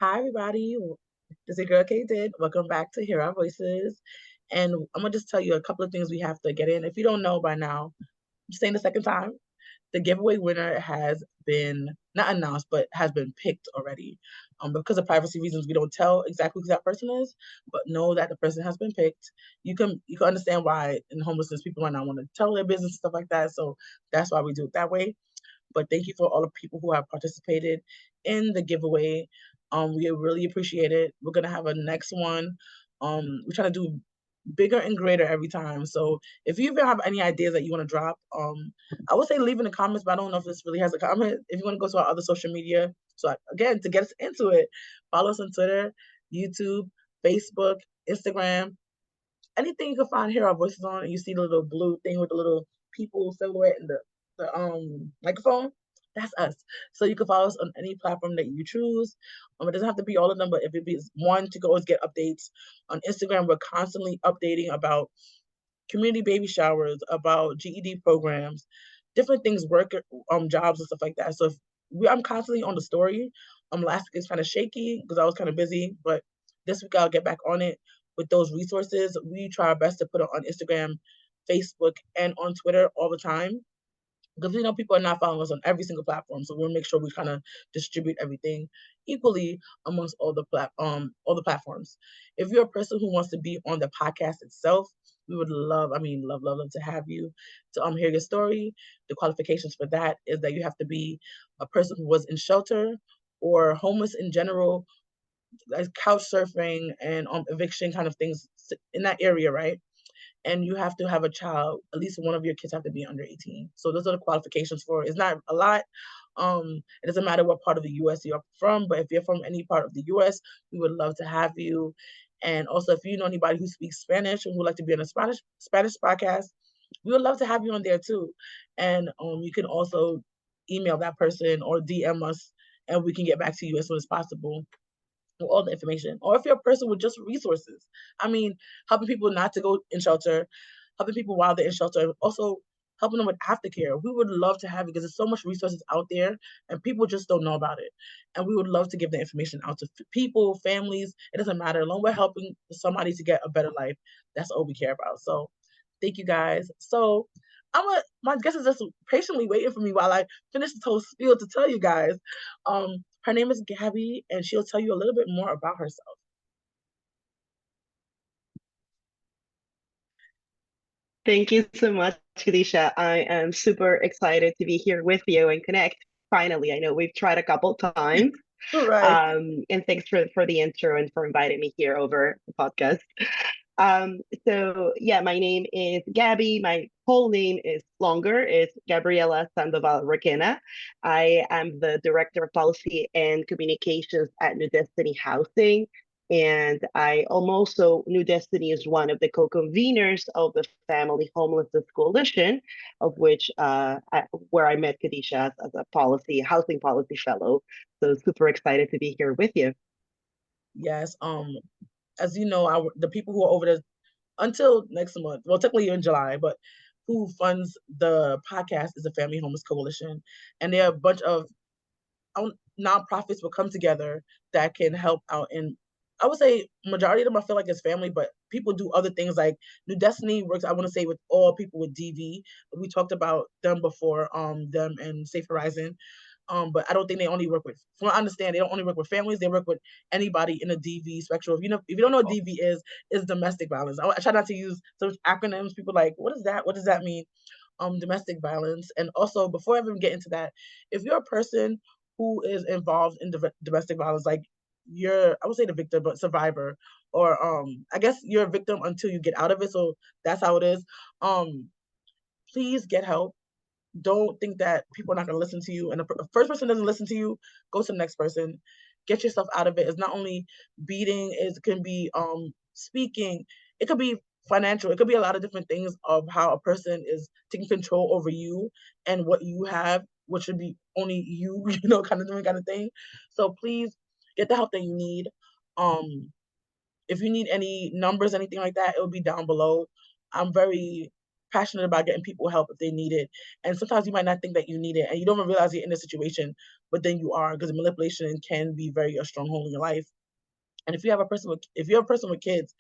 Hi, everybody. This is your girl K Did. Welcome back to Hear Our Voices. And I'm gonna just tell you a couple of things we have to get in. If you don't know by now, I'm saying the second time, the giveaway winner has been not announced, but has been picked already. Because of privacy reasons, we don't tell exactly who that person is, but know that the person has been picked. You can understand why in homelessness people might not want to tell their business and stuff like that. So that's why we do it that way. But thank you for all the people who have participated in the giveaway. We really appreciate it. We're gonna have a next one. We're trying to do bigger and greater every time. So if you even have any ideas that you want to drop, I would say leave in the comments, but I don't know if this really has a comment. If you want to go to our other social media, so again, to get us into it, follow us on Twitter, YouTube, Facebook, Instagram, anything you can find Hear Our Voices on, and you see the little blue thing with the little people silhouette and the microphone, that's us. So you can follow us on any platform that you choose. It doesn't have to be all of them, but if it be one to go always get updates on Instagram, we're constantly updating about community baby showers, about GED programs, different things, work jobs and stuff like that. So I'm constantly on the story. Last week is kind of shaky because I was kind of busy, but this week I'll get back on it with those resources. We try our best to put it on Instagram, Facebook, and on Twitter all the time because we know people are not following us on every single platform. So we'll make sure we kind of distribute everything equally amongst all the platforms. If you're a person who wants to be on the podcast itself, we would love, love to have you to hear your story. The qualifications for that is that you have to be a person who was in shelter or homeless in general, like couch surfing and eviction kind of things in that area, right? And you have to have a child. At least one of your kids have to be under 18. So those are the qualifications for it. It's not a lot. It doesn't matter what part of the U.S. you're from, but if you're from any part of the U.S., we would love to have you. And also, if you know anybody who speaks Spanish and would like to be on a Spanish podcast, we would love to have you on there too. And you can also email that person or DM us, and we can get back to you as soon as possible with all the information. Or if you're a person with just resources, helping people not to go in shelter, helping people while they're in shelter, also helping them with aftercare. We would love to have it because there's so much resources out there and people just don't know about it. And we would love to give the information out to people, families. It doesn't matter. As long as we're helping somebody to get a better life, that's all we care about. So thank you guys. So my guest is just patiently waiting for me while I finish this whole spiel to tell you guys. Her name is Gabby, and she'll tell you a little bit more about herself. Thank you so much, Kadisha. I am super excited to be here with you and connect. Finally, I know we've tried a couple times. Right. And thanks for the intro and for inviting me here over the podcast. So yeah, my name is Gabby. My whole name is longer. It's Gabriela Sandoval Requena. I am the Director of Policy and Communications at New Destiny Housing. And I am also, New Destiny is one of the co-conveners of the Family Homelessness Coalition, of which where I met Kadisha as a housing policy fellow. So super excited to be here with you. Yes. As you know, the people who are over there until next month, well, technically in July, but who funds the podcast is the Family Homeless Coalition, and there are a bunch of nonprofits will come together that can help out. And I would say majority of them I feel like it's family, but people do other things like New Destiny works, I want to say, with all people with DV. We talked about them before, them and Safe Horizon. But I don't think they only work with, from what I understand, they don't only work with families, they work with anybody in a DV spectrum. If you don't know what DV is domestic violence. I try not to use some acronyms. People like, what is that? What does that mean? Domestic violence. And also, before I even get into that, if you're a person who is involved in domestic violence, like I would say the victim, but survivor, or I guess you're a victim until you get out of it. So that's how it is. Please get help. Don't think that people are not going to listen to you. And if the first person doesn't listen to you, go to the next person. Get yourself out of it. It's not only beating, it can be speaking, it could be financial, it could be a lot of different things of how a person is taking control over you and what you have, which should be only you, kind of doing kind of thing. So please get the help that you need. If you need any numbers, anything like that, it'll be down below. I'm very passionate about getting people help if they need it. And sometimes you might not think that you need it, and you don't even realize you're in a situation, but then you are, because manipulation can be very a stronghold in your life. And if you're a person with kids,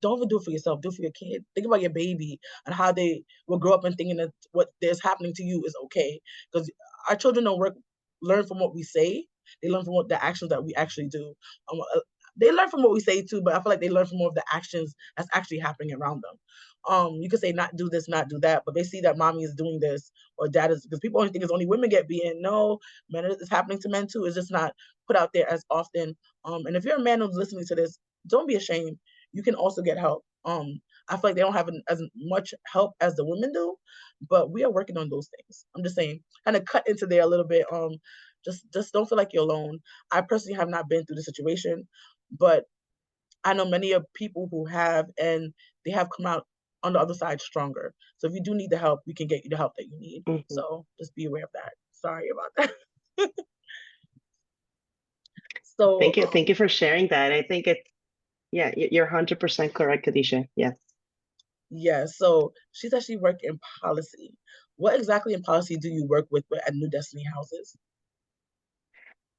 don't even do it for yourself. Do it for your kid. Think about your baby and how they will grow up and thinking that what is happening to you is okay. Because our children don't learn from what we say. They learn from what the actions that we actually do. They learn from what we say too, but I feel like they learn from more of the actions that's actually happening around them. You could say not do this, not do that, but they see that mommy is doing this or dad is, because people only think it's only women get beaten. No, men, it's happening to men too. It's just not put out there as often. And if you're a man who's listening to this, don't be ashamed. You can also get help. I feel like they don't have as much help as the women do, but we are working on those things. I'm just saying, kind of cut into there a little bit. Just don't feel like you're alone. I personally have not been through the situation, but I know many of people who have, and they have come out on the other side stronger. So if you do need the help, we can get you the help that you need. Mhm. So just be aware of that. Sorry about that. So Thank you for sharing that. I think it's yeah, you're 100% correct, Khadijah. Yes. yeah, so she said she worked in policy. What exactly in policy do you work with at New Destiny Houses?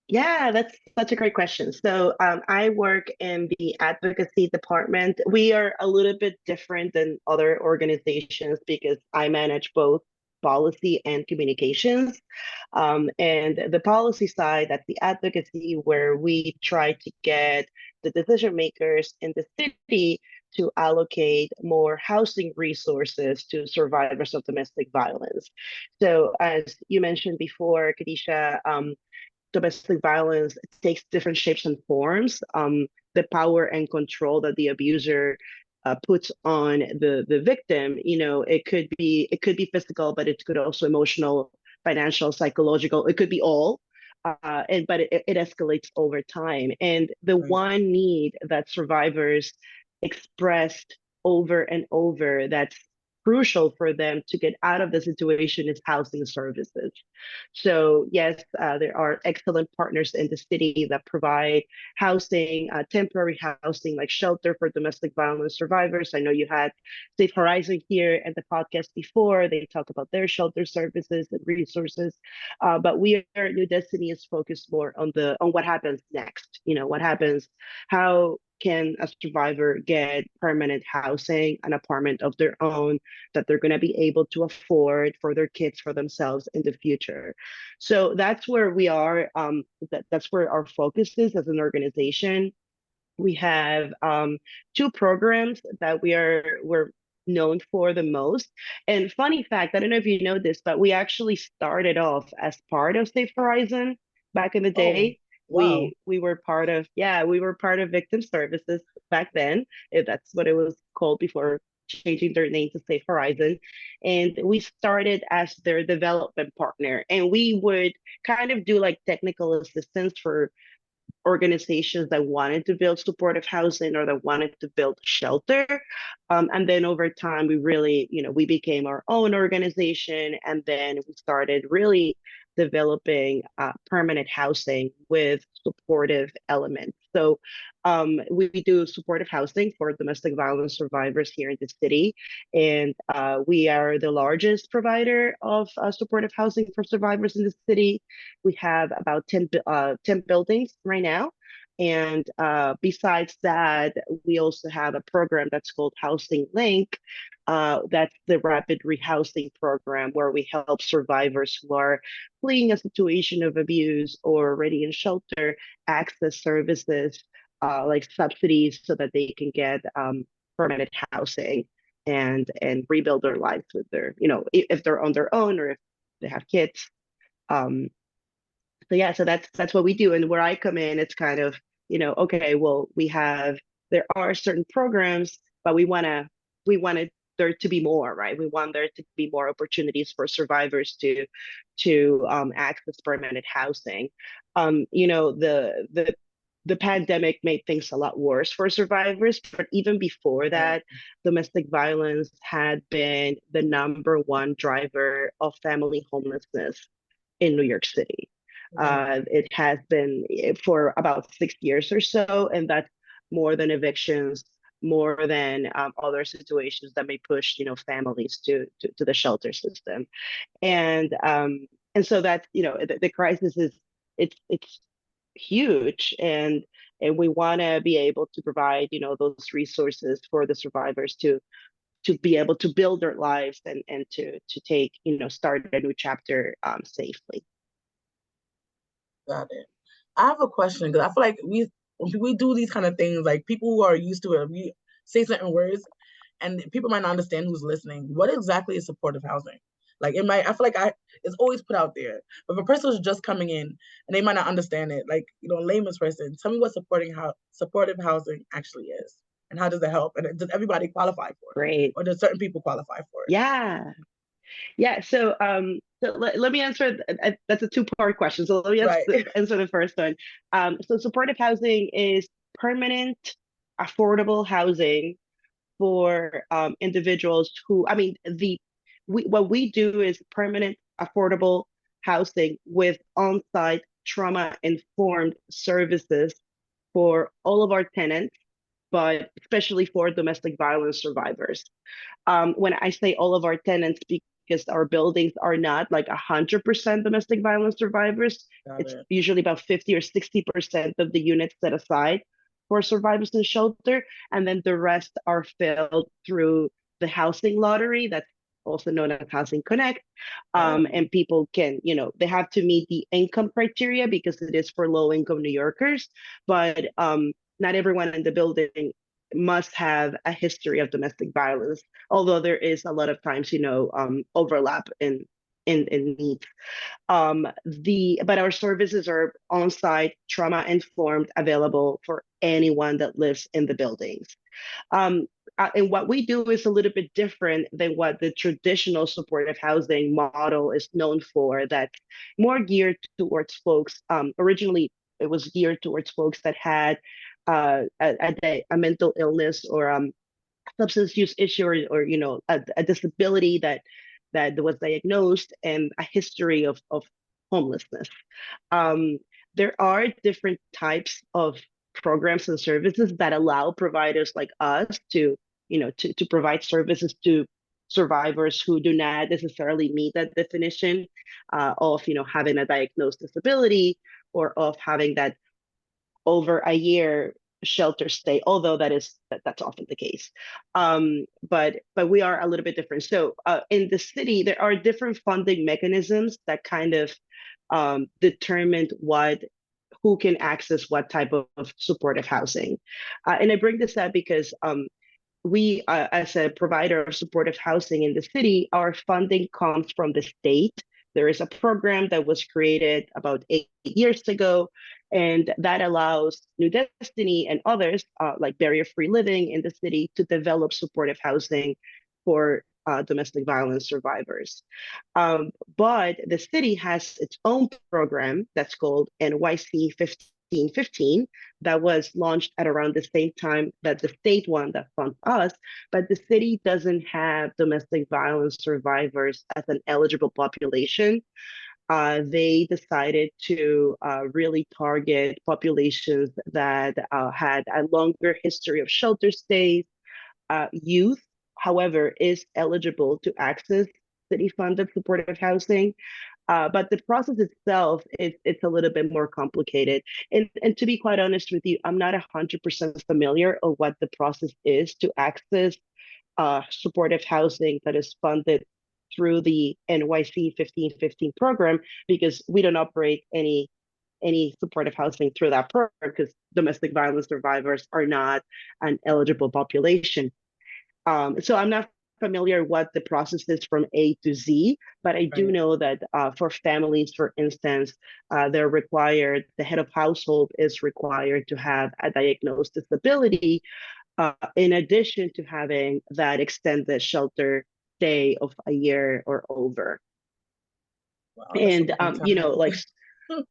Yeah, that's such a great question. So I work in the advocacy department. We are a little bit different than other organizations because I manage both policy and communications. And the policy side, that's the advocacy, where we try to get the decision makers in the city to allocate more housing resources to survivors of domestic violence. So as you mentioned before, Kadisha, domestic violence takes different shapes and forms. The power and control that the abuser puts on the victim, it could be physical, but it could also emotional, financial, psychological. It could be all. But it escalates over time. And the Right, one need that survivors expressed over and over that's crucial for them to get out of the situation is housing services. So yes, there are excellent partners in the city that provide housing, temporary housing, like shelter for domestic violence survivors. I know you had Safe Horizon here at the podcast before. They talk about their shelter services and resources. But we are New Destiny is focused more on what happens next. What happens, how can a survivor get permanent housing, an apartment of their own that they're going to be able to afford for their kids, for themselves in the future. So that's where we are. That's where our focus is as an organization. We have two programs that we're known for the most. And funny fact, I don't know if you know this, but we actually started off as part of Safe Horizon back in the oh, day. wow. We were part of, yeah, we were part of Victim Services back then, if that's what it was called before changing their name to Safe Horizon. And we started as their development partner. And we would kind of do like technical assistance for organizations that wanted to build supportive housing or that wanted to build shelter. And then over time, we really, we became our own organization. And then we started really developing permanent housing with supportive elements. So we do supportive housing for domestic violence survivors here in the city. And we are the largest provider of supportive housing for survivors in the city. We have about 10 buildings right now. And besides that, we also have a program that's called Housing Link. That's the rapid rehousing program where we help survivors who are fleeing a situation of abuse or already in shelter access services like subsidies so that they can get permanent housing and rebuild their lives with their, if they're on their own or if they have kids. Um, so yeah, so that's what we do. And where I come in, it's kind of, okay, well, there are certain programs, but we wanted there to be more, right? We want there to be more opportunities for survivors to access permanent housing. The pandemic made things a lot worse for survivors, but even before Right, that, domestic violence had been the number one driver of family homelessness in New York City. right, It has been for about 6 years or so, and that's more than evictions, more than other situations that may push, families to the shelter system. And so that, the crisis is, it's huge, and we want to be able to provide, those resources for the survivors to be able to build their lives, and to take, start a new chapter safely. Got it. I have a question because I feel like when we do these kind of things, like people who are used to it, we say certain words, and people might not understand who's listening. What exactly is supportive housing? Like I feel like it's always put out there. But if a person is just coming in and they might not understand it, like, layman's person, tell me what supportive housing actually is, and how does it help? And does everybody qualify for it? Great. Or does certain people qualify for it? Yeah. Yeah. So let me answer. That's a two-part question. So let me Right. answer the first one. So supportive housing is permanent, affordable housing for individuals who, I mean, what we do is permanent, affordable housing with on-site trauma-informed services for all of our tenants, but especially for domestic violence survivors. When I say all of our tenants, because our buildings are not like 100% domestic violence survivors, Got it's it. usually about 50 or 60% of the units set aside for survivors in shelter, and then the rest are filled through the housing lottery, that's also known as Housing Connect. Oh, And people can, they have to meet the income criteria because it is for low income New Yorkers, but not everyone in the building must have a history of domestic violence, although there is a lot of times, overlap in needs. But our services are on-site, trauma-informed, available for anyone that lives in the buildings. And what we do is a little bit different than what the traditional supportive housing model is known for, that's more geared towards folks. Originally, it was geared towards folks that had a mental illness, or substance use issue, or a disability that was diagnosed, and a history of homelessness. Um, there are different types of programs and services that allow providers like us to provide services to survivors who do not necessarily meet that definition of having a diagnosed disability, or of having that over a year shelter stay, although that's often the case. But we are a little bit different. So in the city, there are different funding mechanisms that kind of determine who can access what type of supportive housing. And I bring this up because we, as a provider of supportive housing in the city, our funding comes from the state. There is a program that was created about 8 years ago, and that allows New Destiny and others, like Barrier Free Living in the city, to develop supportive housing for domestic violence survivors. But the city has its own program that's called NYC 1515, that was launched at around the same time that the state one that funds us, but the city doesn't have domestic violence survivors as an eligible population. They decided to really target populations that had a longer history of shelter stays. Youth, however, is eligible to access city-funded supportive housing. But the process itself, it's a little bit more complicated. And to be quite honest with you, I'm not 100% familiar of what the process is to access supportive housing that is funded through the NYC 1515 program, because we don't operate any supportive housing through that program, because domestic violence survivors are not an eligible population. So I'm not familiar what the process is from A to Z, but I do right. know that for families, for instance, the head of household is required to have a diagnosed disability, in addition to having that extended shelter stay of a year or over. Wow, that's a And long time. like,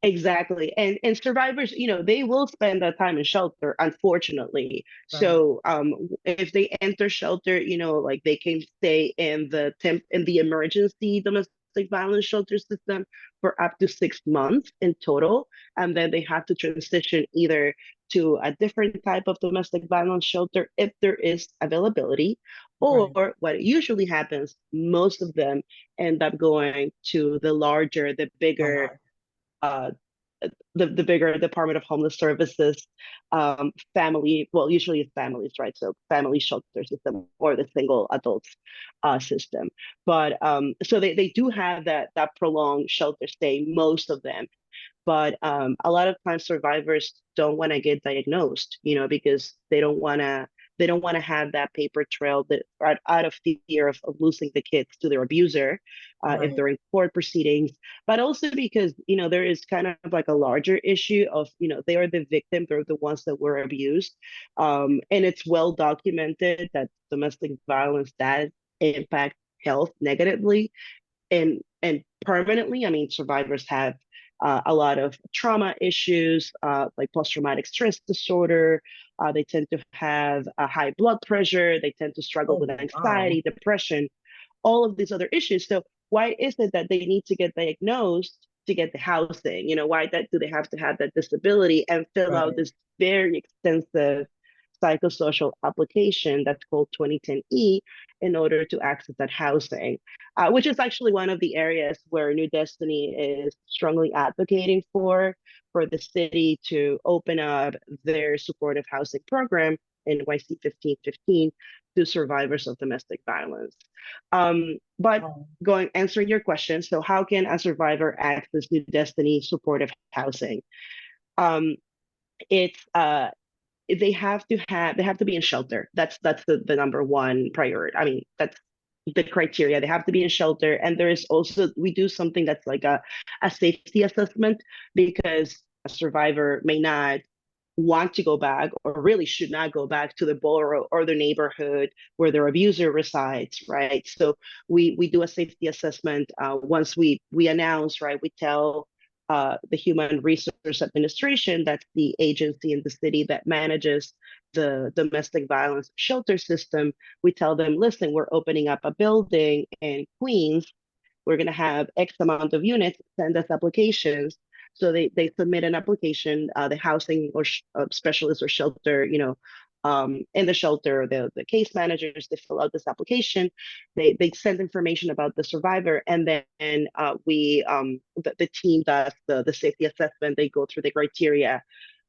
exactly. And survivors, they will spend that time in shelter, unfortunately. Right. So if they enter shelter, like they can stay in the emergency domestic domestic violence shelter system for up to 6 months in total. And then they have to transition either to a different type of domestic violence shelter if there is availability, Right. or what usually happens, most of them end up going to the larger, the bigger, Okay. uh, the bigger Department of Homeless Services, family, well, usually it's families, right? So family shelter system or the single adults system. But so they do have that prolonged shelter stay, most of them. But a lot of times survivors don't want to get diagnosed, because they don't want to have that paper trail that out of fear of losing the kids to their abuser if Right. they're in court proceedings, but also because there is kind of like a larger issue of they are the victim, they're the ones that were abused, and it's well documented that domestic violence does impact health negatively and permanently. I mean, survivors have a lot of trauma issues, like post-traumatic stress disorder. They tend to have a high blood pressure. They tend to struggle with Oh, wow. anxiety, depression, all of these other issues. So why is it that they need to get diagnosed to get the housing? Why that do they have to have that disability and fill out Right. this very extensive psychosocial application that's called 2010E in order to access that housing, which is actually one of the areas where New Destiny is strongly advocating for the city to open up their supportive housing program, NYC 1515, to survivors of domestic violence. But Oh, answering your question, so how can a survivor access New Destiny supportive housing? Um, it's they have to be in shelter. That's the number one priority. I mean, that's the criteria. They have to be in shelter. And there is also, we do something that's like a safety assessment, because a survivor may not want to go back, or really should not go back to the borough or the neighborhood where their abuser resides, right? So we do a safety assessment. Once we announce, right, we tell the Human Resource Administration, that's the agency in the city that manages the domestic violence shelter system. We tell them, listen, we're opening up a building in Queens. We're going to have X amount of units, send us applications. So they submit an application, the housing or specialist or shelter, in the shelter, the case managers, they fill out this application. They send information about the survivor, and then the team does the safety assessment. They go through the criteria,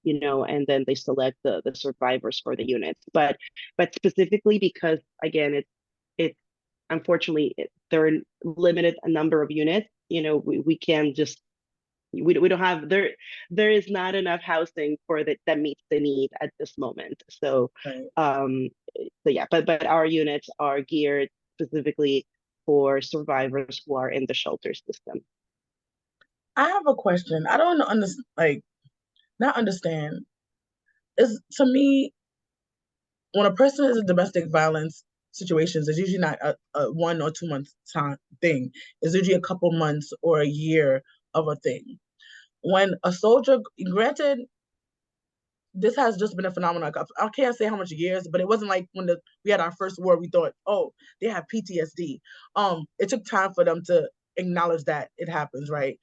and then they select the survivors for the units. But specifically because, again, it's unfortunately there are limited a number of units. We can't just we don't have there is not enough housing for that meets the need at this moment. So right. um yeah, but our units are geared specifically for survivors who are in the shelter system. I have a question. I don't understand, like, not understand. Is to me, when a person is in domestic violence situations, it's usually not a 1 or 2 month time thing. It's usually a couple months or a year of a thing. When a soldier, granted, this has just been a phenomenon. I can't say how much years, but it wasn't like when we had our first war, we thought, oh, they have PTSD. It took time for them to acknowledge that it happens, right?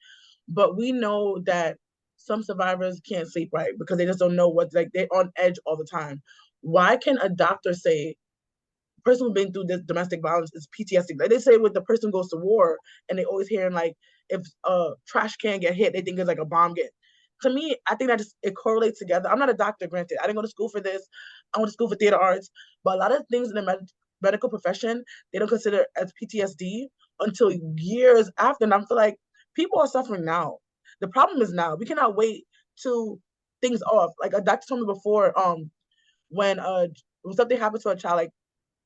But we know that some survivors can't sleep right because they just don't know what, like, they're on edge all the time. Why can a doctor say person who's been through this domestic violence is PTSD? Like they say when the person goes to war and they always hearing like if a trash can get hit, they think it's like a bomb get. To me, I think that just it correlates together. I'm not a doctor, granted. I didn't go to school for this. I went to school for theater arts, but a lot of things in the medical profession they don't consider as PTSD until years after. And I feel like people are suffering now. The problem is now. We cannot wait to things off. Like a doctor told me before, when something happens to a child, like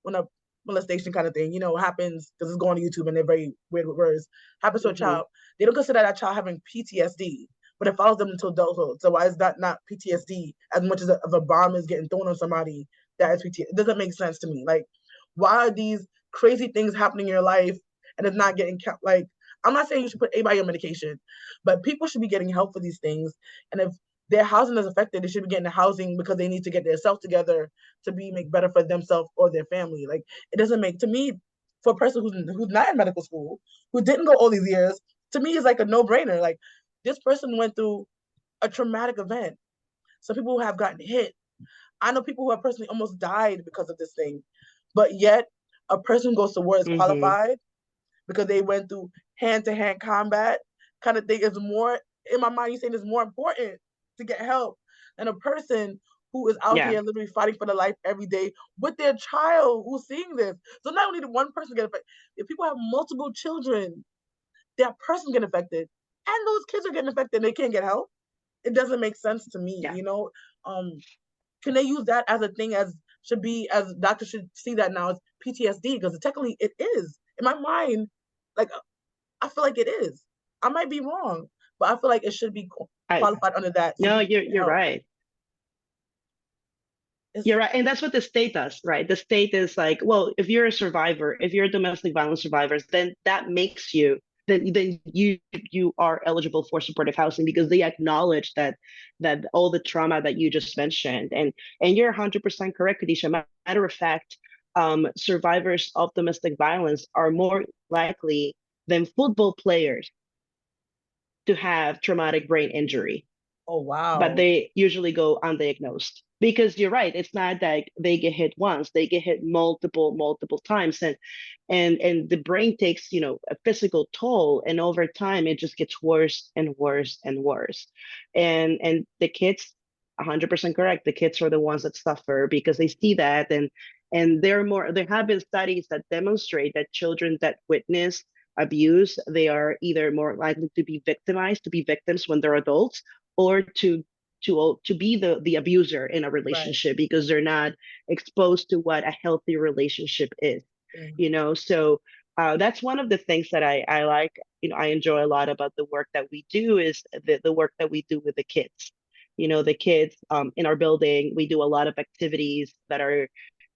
when a molestation kind of thing, happens because it's going on YouTube and they're very weird with words, happens to a Hmm. child, they don't consider that child having PTSD, but it follows them until adulthood. So why is that not PTSD as much as if a bomb is getting thrown on somebody that is PTSD? It doesn't make sense to me. Like, why are these crazy things happening in your life and it's not getting like, I'm not saying you should put anybody on medication, but people should be getting help for these things. And if their housing is affected, they should be getting the housing because they need to get their self together to be make better for themselves or their family. Like it doesn't make to me for a person who's not in medical school, who didn't go all these years, to me is like a no-brainer. Like this person went through a traumatic event. Some people have gotten hit. I know people who have personally almost died because of this thing, but yet a person goes to war is Mm-hmm. qualified because they went through hand-to-hand combat kind of thing is more, in my mind, you're saying it's more important to get help than a person who is out Yeah. here literally fighting for their life every day with their child who's seeing this. So not only did one person get affected, if people have multiple children, that person get affected, and those kids are getting affected and they can't get help. It doesn't make sense to me, Yeah. you know. Can they use that as a thing as should be as doctors should see that now as PTSD because technically it is in my mind, like I feel like it is. I might be wrong, but I feel like it should be I qualified under that so no, people can you're help. right. It's You're right. And that's what the state does, right? The state is like, well, if you're a survivor, if you're a domestic violence survivor, then that makes you then you are eligible for supportive housing because they acknowledge that all the trauma that you just mentioned. And you're 100% correct, Kadisha. Matter of fact, survivors of domestic violence are more likely than football players to have traumatic brain injury, oh but wow, they usually go undiagnosed because you're right, it's not that they get hit once, they get hit multiple times, and the brain takes, a physical toll, and over time it just gets worse and worse and worse. And the kids, 100% correct, the kids are the ones that suffer because they see that. And there have been studies that demonstrate that children that witness abuse, they are either more likely to be victimized, to be victims when they're adults, or to be the abuser in a right, relationship because they're not exposed to what a healthy relationship is. yeah, So that's one of the things that I like. I enjoy a lot about the work that we do is the work that we do with the kids. The kids in our building, we do a lot of activities that are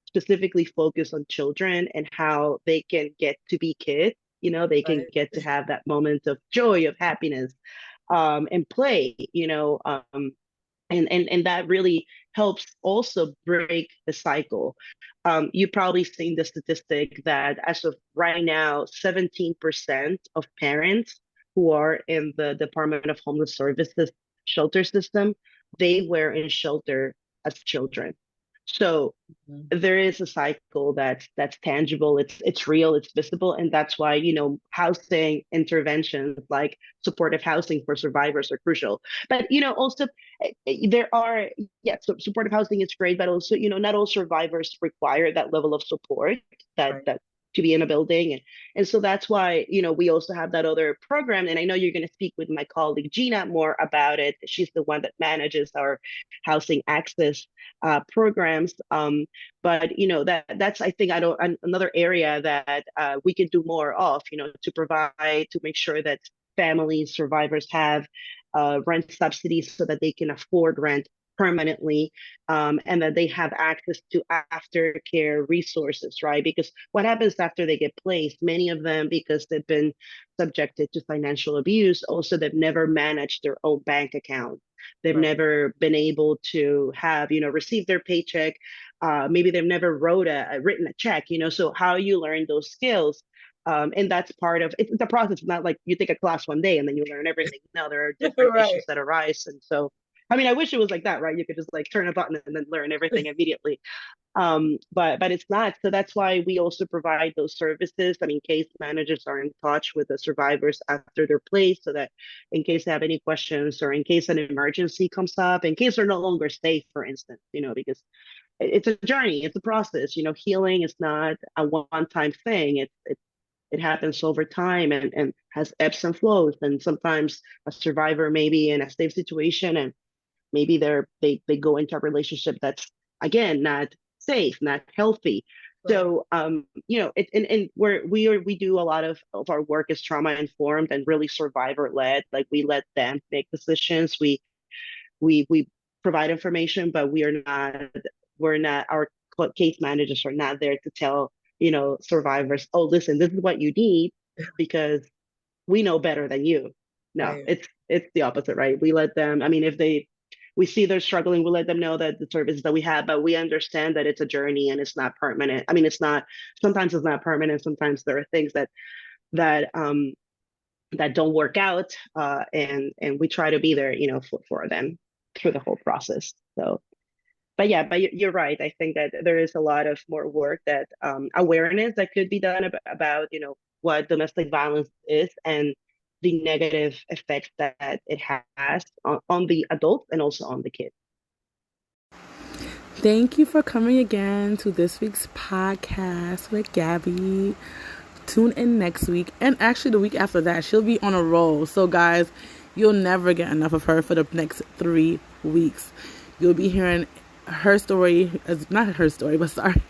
specifically focused on children and how they can get to be kids. They can right, get to have that moment of joy, of happiness, and play. And that really helps also break the cycle. You've probably seen the statistic that as of right now, 17% of parents who are in the Department of Homeless Services shelter system, they were in shelter as children. So mhm, there is a cycle that's tangible, it's real, it's visible, and that's why housing interventions like supportive housing for survivors are crucial. But also there are, yeah, so supportive housing is great, but also not all survivors require that level of support that right, that to be in a building. And so that's why we also have that other program, and I know you're going to speak with my colleague Gina more about it. She's the one that manages our housing access programs. But that's, I think, I don't another area that we could do more of, to provide, to make sure that families, survivors have rent subsidies so that they can afford rent permanently, and that they have access to aftercare resources, right? Because what happens after they get placed, many of them, because they've been subjected to financial abuse, also they've never managed their own bank account. They've right, never been able to have, receive their paycheck. Maybe they've never written a check, so how you learn those skills. And that's part of it's the process. It's not like you take a class one day and then you learn everything. No, there are different right, issues that arise. And so, I mean, I wish it was like that, right? You could just like turn a button and then learn everything immediately. But it's not. So that's why we also provide those services. I mean, case managers are in touch with the survivors after their place so that in case they have any questions or in case an emergency comes up, in case they're no longer safe, for instance, because it's a journey, it's a process. Healing is not a one-time thing. It happens over time and has ebbs and flows. And sometimes a survivor may be in a safe situation and maybe they go into a relationship that's again not safe, not healthy. right, So and we do a lot of our work is trauma informed and really survivor led. Like we let them make decisions. We provide information, but we're not our case managers are not there to tell survivors, oh, listen, this is what you need because we know better than you. No, right, it's the opposite, right? We let them. I mean, if they we see they're struggling, we let them know that the services that we have, but we understand that it's a journey and it's not permanent. I mean, it's not, sometimes it's not permanent. Sometimes there are things that that don't work out, and we try to be there, for them through the whole process. So, but yeah, but you're right. I think that there is a lot of more work, that awareness that could be done about, what domestic violence is, and the negative effects that it has on the adults and also on the kids. Thank you for coming again to this week's podcast with Gabby. Tune in next week, and actually the week after that. She'll be on a roll. So guys, you'll never get enough of her for the next 3 weeks. You'll be hearing her story, not her story, but sorry.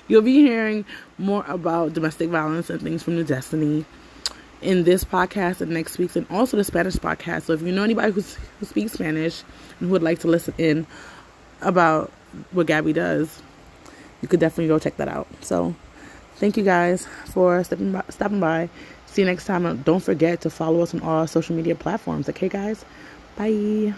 You'll be hearing more about domestic violence and things from New Destiny in this podcast and next week's, and also the Spanish podcast. So if you know anybody who speaks Spanish and who would like to listen in about what Gabby does, you could definitely go check that out. So thank you guys for stopping by. See you next time. Don't forget to follow us on all our social media platforms. Okay, guys? Bye.